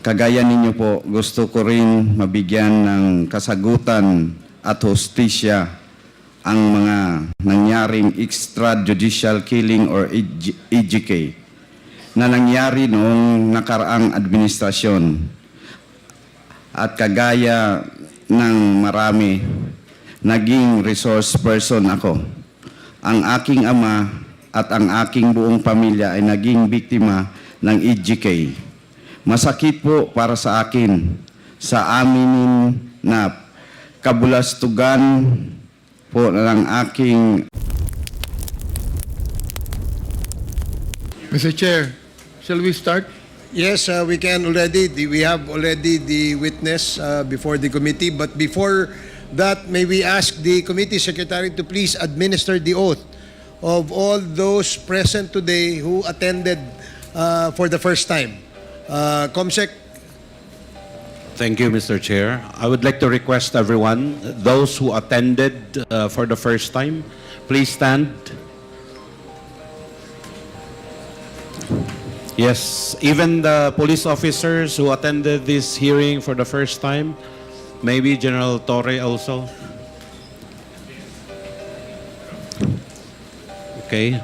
Kagaya ninyo po, gusto ko rin mabigyan ng kasagutan at hustisya ang mga nangyaring extrajudicial killing or EJK na nangyari noong nakaraang administrasyon. At kagaya ng marami, naging resource person ako. Ang aking ama at ang aking buong pamilya ay naging biktima ng EJK. Masakit po para sa akin, sa amin na kabulastugan po ng aking... Mr. Chair, shall we start? Yes, we can already. We have already the witness before the committee. But before that, may we ask the committee secretary to please administer the oath of all those present today who attended for the first time. Comsec. Thank you, Mr. Chair. I would like to request everyone, those who attended for the first time, please stand. Yes, even the police officers who attended this hearing for the first time, maybe General Torre also. Okay.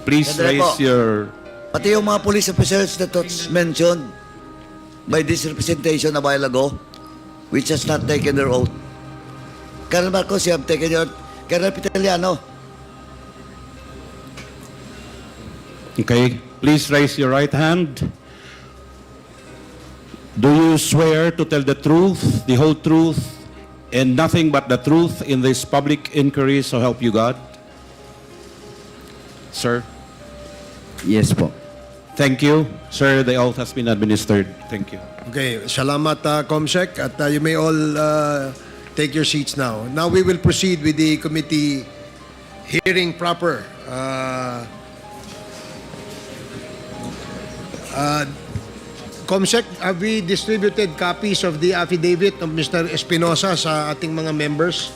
Please Sandali raise po. your... Pati yung mga police officers that was mentioned by this representation a while ago, which has not taken their oath. Colonel Marcos, you have taken your oath. Colonel Pitaliano. Okay, please raise your right hand. Do you swear to tell the truth, the whole truth, and nothing but the truth in this public inquiry, so help you God? Sir? Yes po. Thank you. Sir, the oath has been administered. Thank you. Okay, salamat Comsec. At you may all take your seats now. Now we will proceed with the committee hearing proper. Comsec, have we distributed copies of the affidavit of Mr. Espinosa sa ating mga members?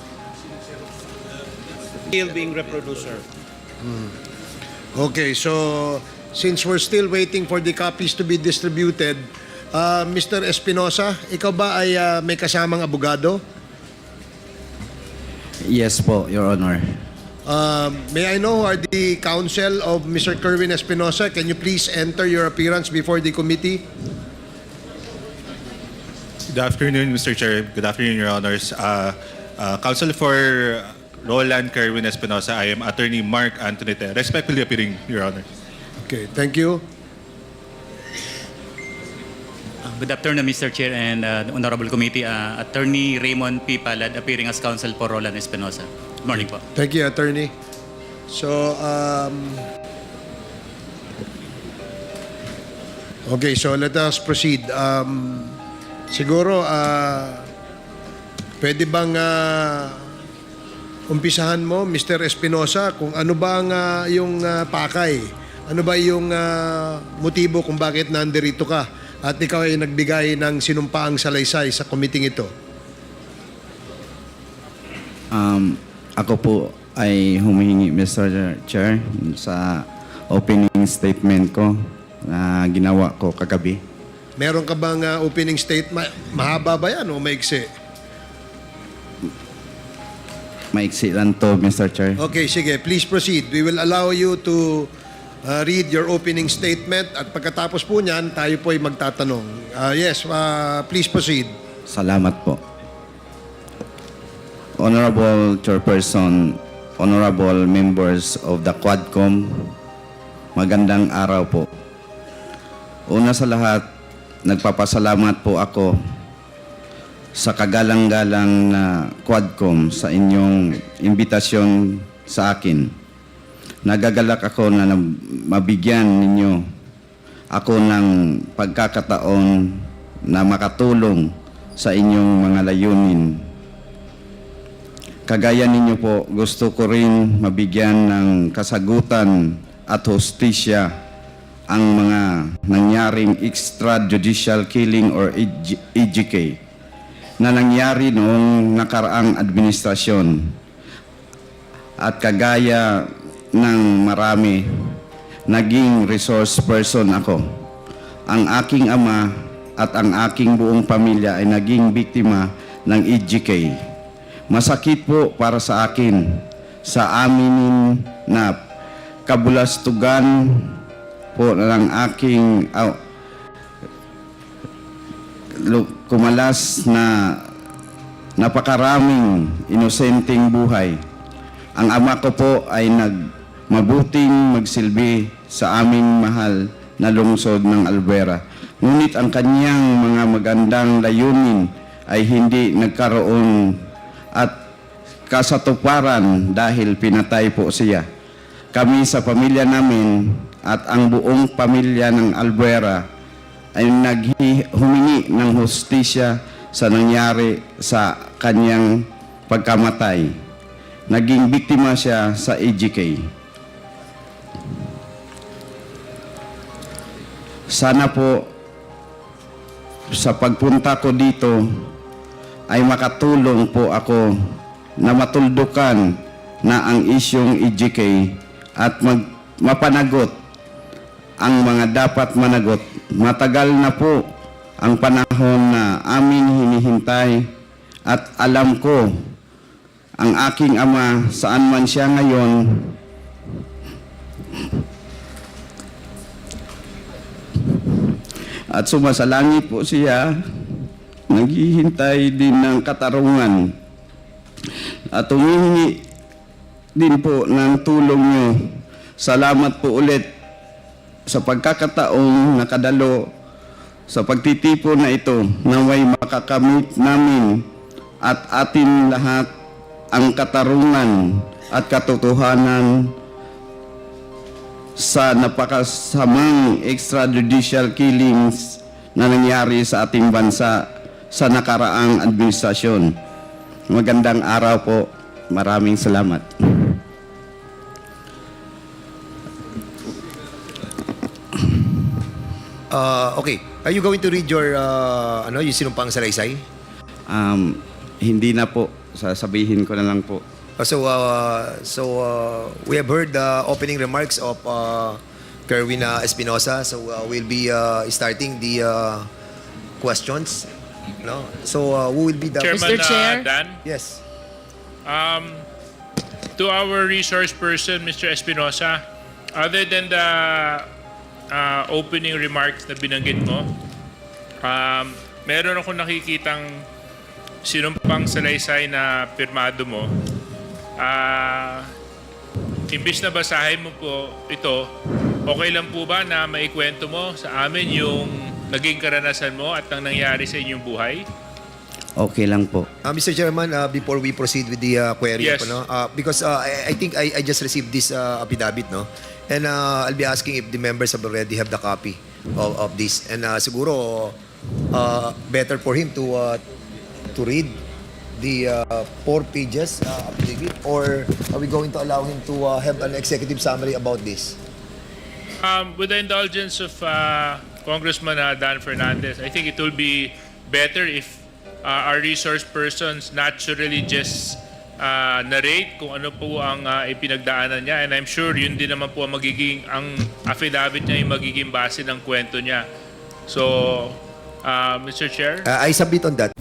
Still being reproduced, sir. Okay, so since we're still waiting for the copies to be distributed, Mr. Espinosa, ikaw ba ay may kasamang abogado? Yes po, Your Honor. May I know who are the counsel of Mr. Kerwin Espinosa? Can you please enter your appearance before the committee? Good afternoon, Mr. Chair. Good afternoon, Your Honors. Counsel for Roland Kerwin Espinosa, I am Attorney Mark Antonete, respectfully appearing, Your Honor. Okay, thank you. Good afternoon, Mr. Chair and the Honorable Committee. Attorney Raymond P. Palad, appearing as counsel for Roland Espinosa. Good morning po. Thank you, Attorney. So, okay, so let us proceed. Siguro, pwede bang umpisahan mo, Mr. Espinosa, kung ano ba ang yung pakay? Ano ba yung motibo kung bakit nandirito ka? At ikaw ay nagbigay ng sinumpaang salaysay sa committee ito. Ako po ay humihingi, Mr. Chair, sa opening statement ko na ginawa ko kagabi. Meron ka bang opening statement? Mahaba ba yan o maiksi? Maiksi lang to, Mr. Chair. Okay, sige. Please proceed. We will allow you to read your opening statement at pagkatapos po niyan, tayo po ay magtatanong. Yes, please proceed. Salamat po. Honorable Chairperson, Honorable Members of the Quadcom, magandang araw po. Una sa lahat, nagpapasalamat po ako sa kagalang-galang na Quadcom sa inyong imbitasyon sa akin. Nagagalak ako na mabigyan ninyo ako ng pagkakataon na makatulong sa inyong mga layunin. Kagaya ninyo po, gusto ko rin mabigyan ng kasagutan at hustisya ang mga nangyaring extrajudicial killing or EJK na nangyari noong nakaraang administrasyon. At kagaya ng marami, naging resource person ako. Ang aking ama at ang aking buong pamilya ay naging biktima ng EGK. Masakit po para sa akin sa aminin na kabulastugan po ng aking kumalas na napakaraming inosenteng buhay. Ang ama ko po ay mabuting magsilbi sa aming mahal na lungsod ng Albuera. Ngunit ang kanyang mga magandang layunin ay hindi nagkaroon at kasatuparan dahil pinatay po siya. Kami sa pamilya namin at ang buong pamilya ng Albuera ay humingi ng hustisya sa nangyari sa kanyang pagkamatay. Naging biktima siya sa EGK. Sana po sa pagpunta ko dito ay makatulong po ako na matuldukan na ang isyong EGK at mapanagot ang mga dapat managot. Matagal na po ang panahon na aming hinihintay at alam ko ang aking ama saan man siya ngayon at sumasalangit po siya, naghihintay din ng katarungan at humihingi din po ng tulong niyo. Salamat po ulit sa pagkakataong nakadalo sa pagtitipon na ito, naway makakamit namin at atin lahat ang katarungan at katotohanan sa napakasamang extrajudicial killings na nangyari sa ating bansa sa nakaraang administrasyon. Magandang araw po. Maraming salamat. Okay. Are you going to read your, yung sinumpang salaysay? Hindi na po. Sasabihin ko na lang po. So we have heard the opening remarks of Kerwin Espinosa. So we'll be starting the questions. No? So who will be the... Chairman Mr. Chair? Dan, Yes. to our resource person, Mr. Espinosa, other than the opening remarks na binanggit mo, meron akong nakikitang sinumpang salaysay na pirmado mo. Imbis na basahin mo po ito, okay lang po ba na maikwento mo sa amin yung naging karanasan mo at ang nangyari sa inyong buhay? Okay lang po. Mr. Chairman, before we proceed with the query, Yes. because I think I just received this affidavit, no? And I'll be asking if the members have already have the copy of this. And siguro better for him to read the 4 pages affidavit, or are we going to allow him to have an executive summary about this? With the indulgence of Congressman Dan Fernandez, I think it will be better if our resource persons naturally just narrate kung ano po ang ipinagdaanan niya, and I'm sure yun din naman po ang affidavit niya yung magiging base ng kwento niya. So, Mr. Chair? I submit on that.